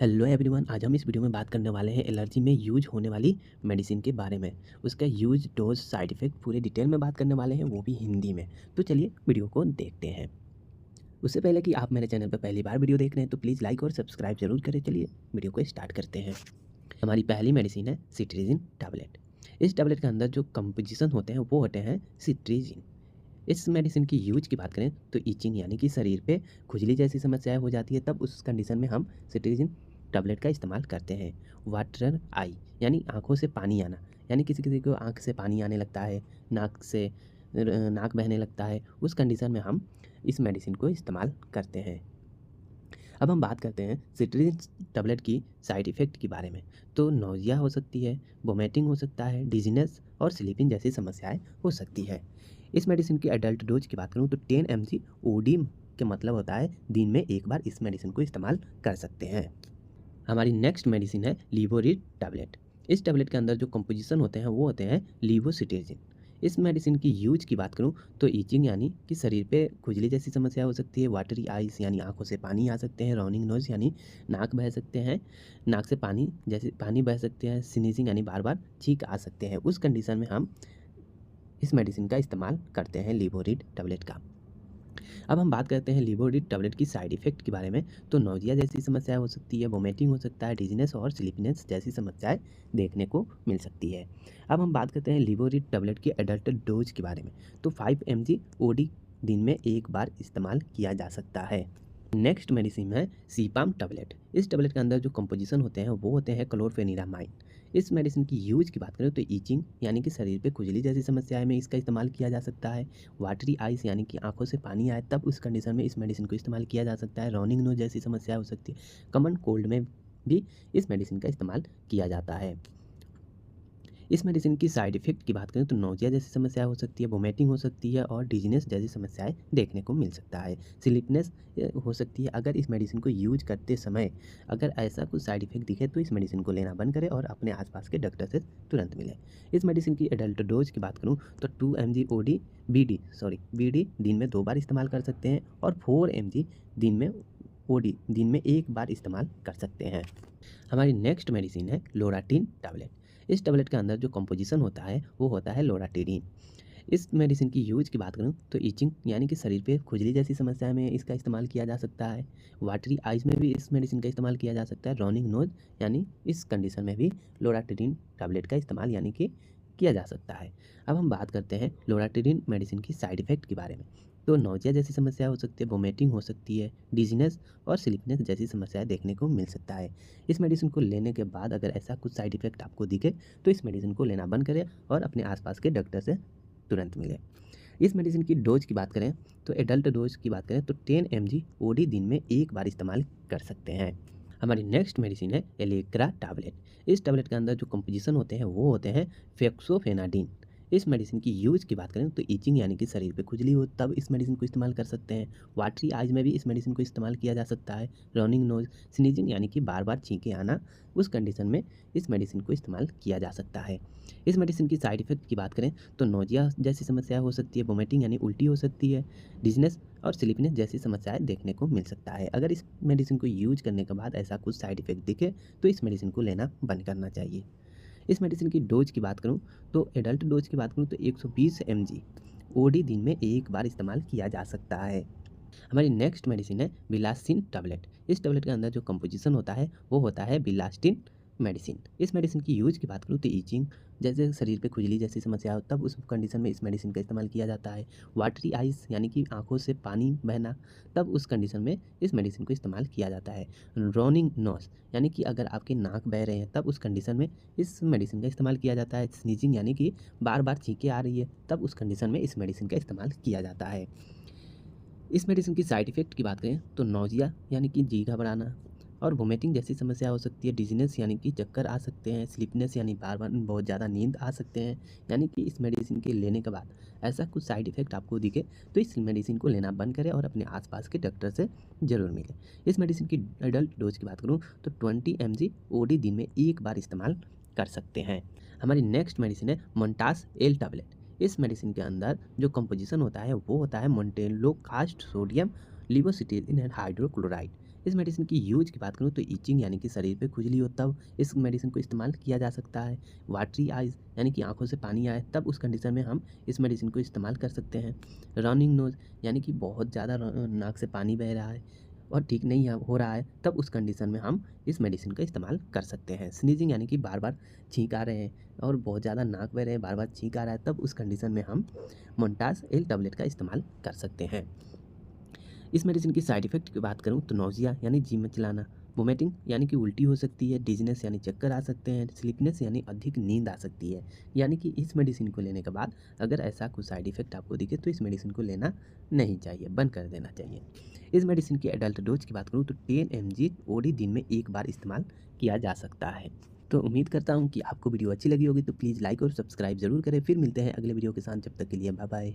Hello everyone, आज हम इस वीडियो में बात करने वाले हैं एलर्जी में यूज होने वाली मेडिसिन के बारे में। उसका यूज, डोज, साइड इफ़ेक्ट पूरे डिटेल में बात करने वाले हैं, वो भी हिंदी में। तो चलिए वीडियो को देखते हैं। उससे पहले कि आप मेरे चैनल पर पहली बार वीडियो देख रहे हैं तो प्लीज़ लाइक और सब्सक्राइब जरूर करें। चलिए वीडियो को स्टार्ट करते हैं। हमारी पहली मेडिसिन है सिट्रीजिन टैबलेट। इस टैबलेट के अंदर जो कंपोजिशन होते हैं वो होते हैं सिट्रीजिन। इस मेडिसिन की यूज की बात करें तो इचिंग यानी कि शरीर पे खुजली जैसी समस्याएं हो जाती है, तब उस कंडीशन में हम सिट्रीजिन टैबलेट का इस्तेमाल करते हैं। वाटर आई यानी आंखों से पानी आना, यानी किसी किसी को आंख से पानी आने लगता है, नाक बहने लगता है, उस कंडीशन में हम इस मेडिसिन को इस्तेमाल करते हैं। अब हम बात करते हैं सिट्रीजिन टैबलेट की साइड इफ़ेक्ट के बारे में। तो नौजिया हो सकती है, वोमिटिंग हो सकता है, डिजीनेस और स्लीपिंग जैसी समस्याएं हो सकती है। इस मेडिसिन की एडल्ट डोज की बात करूँ तो 10 mg ओडी के मतलब होता है दिन में एक बार इस मेडिसिन को इस्तेमाल कर सकते हैं। हमारी नेक्स्ट मेडिसिन है लिवोरिड टैबलेट। इस टैबलेट के अंदर जो कंपोजिशन होते हैं वो होते हैं लिवोसिट्रीजिन। इस मेडिसिन की यूज की बात करूं तो ईचिंग यानी कि शरीर पे खुजली जैसी समस्या हो सकती है, वाटरी आइज यानी आंखों से पानी आ सकते हैं, रनिंग नोज यानी नाक बह सकते हैं, नाक से पानी बह सकते हैं, स्नीजिंग यानी बार बार छींक आ सकते हैं। उस कंडीशन में हम इस मेडिसिन का इस्तेमाल करते हैं लिवोरिड टैबलेट का। अब हम बात करते हैं लिवोरिड टैबलेट की साइड इफ़ेक्ट के बारे में। तो नौजिया जैसी समस्याएं हो सकती है, वोमिटिंग हो सकता है, डिजीनेस और स्लीपनेस जैसी समस्याएं देखने को मिल सकती है। अब हम बात करते हैं लिवोरिड टैबलेट की एडल्ट डोज के बारे में। तो 5 mg ओडी दिन में एक बार इस्तेमाल किया जा सकता है। नेक्स्ट मेडिसिन है सीपाम टैबलेट। इस टैबलेट के अंदर जो कंपोजिशन होते हैं वो होते हैं क्लोरफेनिरामाइन। इस मेडिसिन की यूज की बात करें तो ईचिंग यानी कि शरीर पे खुजली जैसी समस्याएं में इसका इस्तेमाल किया जा सकता है। वाटरी आइज यानी कि आंखों से पानी आए, तब उस कंडीशन में इस मेडिसिन को इस्तेमाल किया जा सकता है। रनिंग नोज जैसी समस्या हो सकती है। कॉमन कोल्ड में भी इस मेडिसिन का इस्तेमाल किया जाता है। इस मेडिसिन की साइड इफ़ेक्ट की बात करें तो नौजिया जैसी समस्या हो सकती है, वोमिटिंग हो सकती है और डिजीनेस जैसी समस्याएं देखने को मिल सकता है। स्लीपनेस हो सकती है। अगर इस मेडिसिन को यूज करते समय अगर ऐसा कुछ साइड इफ़ेक्ट दिखे तो इस मेडिसिन को लेना बंद करें और अपने आसपास के डॉक्टर से तुरंत मिलें। इस मेडिसिन की एडल्ट डोज की बात करूँ तो 2 mg बीडी दिन में 2 बार इस्तेमाल कर सकते हैं और 4 mg दिन में एक बार इस्तेमाल कर सकते हैं। हमारी नेक्स्ट मेडिसिन है लोराटिन टैबलेट। इस टैबलेट के अंदर जो कंपोजिशन होता है वो होता है लोराटिनिन। इस मेडिसिन की यूज की बात करूँ तो इचिंग यानी कि शरीर पे खुजली जैसी समस्या में इसका इस्तेमाल किया जा सकता है। वाटरी आइज में भी इस मेडिसिन का इस्तेमाल किया जा सकता है। रनिंग नोज यानी इस कंडीशन में भी लोराटिनिन टैबलेट का इस्तेमाल यानी कि किया जा सकता है। अब हम बात करते हैं लोराटिनिन मेडिसिन की साइड इफ़ेक्ट के बारे में। तो नौजिया जैसी समस्या हो सकती है, वोमिटिंग हो सकती है, डिजीनेस और स्लीपनेस जैसी समस्याएं देखने को मिल सकता है। इस मेडिसिन को लेने के बाद अगर ऐसा कुछ साइड इफ़ेक्ट आपको दिखे तो इस मेडिसिन को लेना बंद करें और अपने आसपास के डॉक्टर से तुरंत मिले। इस मेडिसिन की डोज की बात करें तो एडल्ट डोज की बात करें तो 10 mg ओडी दिन में एक बार इस्तेमाल कर सकते हैं। हमारी नेक्स्ट मेडिसिन है एलेक्रा टैबलेट। इस टैबलेट के अंदर जो कंपोजिशन होते हैं वो होते हैं फेक्सोफेनाडिन। इस मेडिसिन की यूज की बात करें तो ईचिंग यानी कि शरीर पे खुजली हो तब इस मेडिसिन को इस्तेमाल कर सकते हैं। वाटरी आइज में भी इस मेडिसिन को इस्तेमाल किया जा सकता है। रनिंग नोज, स्नीजिंग यानी कि बार बार छींके आना, उस कंडीशन में इस मेडिसिन को इस्तेमाल किया जा सकता है। इस मेडिसिन की साइड इफ़ेक्ट की बात करें तो नौजिया जैसी समस्या हो सकती है, वोमिटिंग यानी उल्टी हो सकती है, डिजीनेस और स्लीपनेस जैसी समस्याएं देखने को मिल सकता है। अगर इस मेडिसिन को यूज करने के बाद ऐसा कुछ साइड इफ़ेक्ट दिखे तो इस मेडिसिन को लेना बंद करना चाहिए। इस मेडिसिन की डोज की बात करूँ तो एडल्ट डोज की बात करूँ तो 120 mg ओडी दिन में एक बार इस्तेमाल किया जा सकता है। हमारी नेक्स्ट मेडिसिन है बिलास्टिन टैबलेट। इस टैबलेट के अंदर जो कंपोजिशन होता है वो होता है बिलास्टिन मेडिसिन। इस मेडिसिन की यूज की बात करूँ तो ईचिंग जैसे शरीर पे खुजली जैसी समस्या हो तब उस कंडीशन में इस मेडिसिन का इस्तेमाल किया जाता है। वाटरी आइज यानी कि आंखों से पानी बहना, तब उस कंडीशन में इस मेडिसिन को इस्तेमाल किया जाता है। रनिंग नोज यानी कि अगर आपके नाक बह रहे हैं तब उस कंडीशन में इस मेडिसिन का इस्तेमाल किया जाता है। स्नीजिंग यानी कि बार बार छींके आ रही है तब उस कंडीशन में इस मेडिसिन का इस्तेमाल किया जाता है। इस मेडिसिन की साइड इफ़ेक्ट की बात करें तो नौजिया यानी कि जी घबराना और वोमिटिंग जैसी समस्या हो सकती है। डिजीनेस यानी कि चक्कर आ सकते हैं। स्लीपनेस यानी बार बार बहुत ज़्यादा नींद आ सकते हैं। यानी कि इस मेडिसिन के लेने के बाद ऐसा कुछ साइड इफ़ेक्ट आपको दिखे तो इस मेडिसिन को लेना बंद करें और अपने आसपास के डॉक्टर से ज़रूर मिलें। इस मेडिसिन की एडल्ट डोज की बात करूँ तो 20 mg ओडी दिन में एक बार इस्तेमाल कर सकते हैं। हमारी नेक्स्ट मेडिसिन है मोन्टास एल टैबलेट। इस मेडिसिन के अंदर जो कंपोजिशन होता है वो होता है मोन्टेलोकास्ट सोडियम लिवोसिट्रीजिन एंड हाइड्रोक्लोराइड। इस मेडिसिन की यूज़ की बात करूँ तो इचिंग यानी कि शरीर पे खुजली हो तब इस मेडिसिन को इस्तेमाल किया जा सकता है। वाटरी आइज़ यानी कि आँखों से पानी आए तब उस कंडीशन में हम इस मेडिसिन को इस्तेमाल कर सकते हैं। रनिंग नोज़ यानी कि बहुत ज़्यादा नाक से पानी बह रहा है और ठीक नहीं हो रहा है तब उस कंडीशन में हम इस मेडिसिन का इस्तेमाल कर सकते हैं। स्नीज़िंग यानी कि बार-बार छींक आ रहे हैं और बहुत ज़्यादा नाक बह रहे हैं, बार-बार छींक आ रहा है तब उस कंडीशन में हम मोन्टास एल टैबलेट का इस्तेमाल कर सकते हैं। इस मेडिसिन की साइड इफ़ेक्ट की बात करूँ तो नौसिया यानी जी मिचलाना, वोमिटिंग यानी कि उल्टी हो सकती है, डिज़नेस यानी चक्कर आ सकते हैं, स्लीपनेस यानी अधिक नींद आ सकती है। यानी कि इस मेडिसिन को लेने के बाद अगर ऐसा कुछ साइड इफ़ेक्ट आपको दिखे तो इस मेडिसिन को लेना नहीं चाहिए, बंद कर देना चाहिए। इस मेडिसिन की एडल्ट डोज़ की बात करूँ तो 10 mg ओडी दिन में 1 बार इस्तेमाल किया जा सकता है। तो उम्मीद करता हूँ कि आपको वीडियो अच्छी लगी होगी तो प्लीज़ लाइक और सब्सक्राइब ज़रूर करें। फिर मिलते हैं अगले वीडियो के साथ, जब तक के लिए बाय बाय।